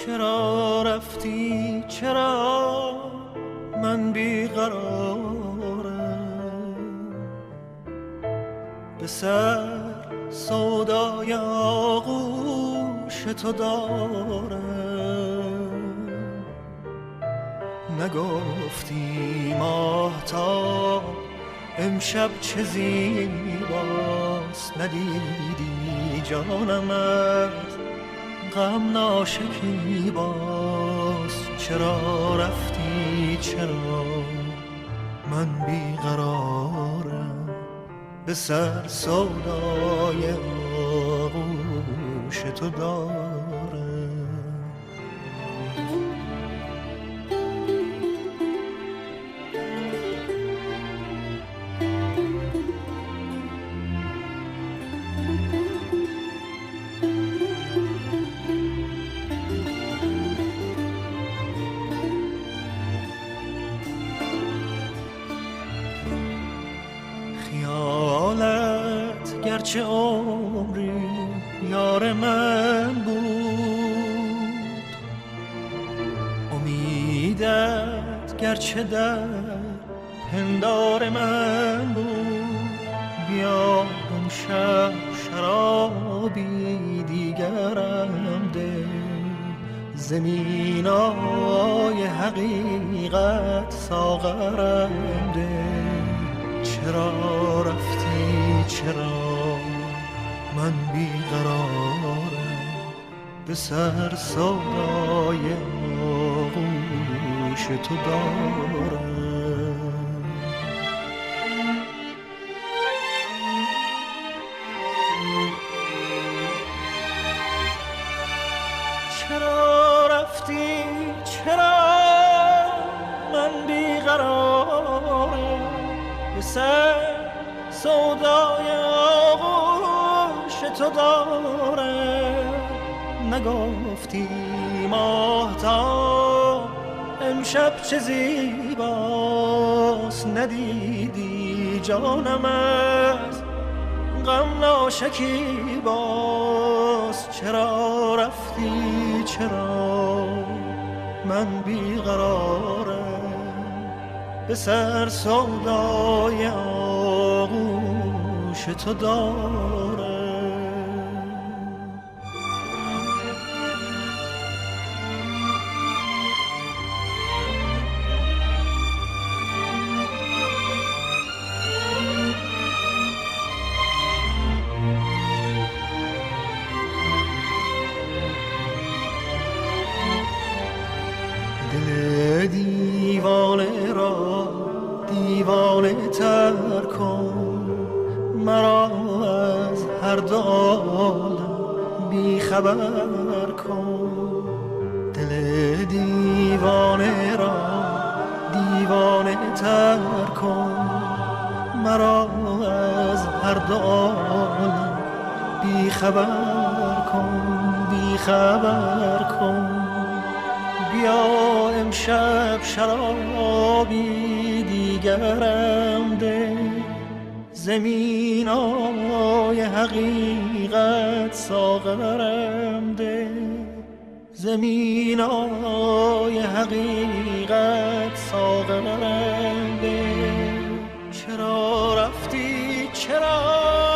چرا رفتی چرا من بیقرارم، به سر سودای آغوش تو دارم. نگفتی ماهتاب امشب چه زیباست، ندیدی جانم از غم ناشکیباست. چرا رفتی چرا من بیقرارم، به سر سودای آغوش تو دارم. گرچه عمری یار من بود، امیدت گرچه در پندار من بود. بیا امشب شرابی دیگرم ده، زمینای حقیقت ساغرم ده. چرا رفتی چرا من بیقرارم، به سر سودای آغوش تو دارم. چرا رفتی چرا من بیقرارم، به سر سودای آغوش تو دارم. نگفتی ماهتاب امشب چه زیباست، ندیدی جانم از غم ناشکیباست. چرا رفتی چرا من بیقرارم، به سر سودای آغوش تو دارم. دل دیوانه را دیوانه تر کن، مرا از هر دو عالم بی خبر کن. دل دیوانه را دیوانه تر کن، مرا از هر دو عالم بی خبر کن، بی خبر کن. بیا امشب شرابی دیگرم ده، زمینای حقیقت ساغرم ده، زمینای حقیقت ساغرم ده. چرا رفتی چرا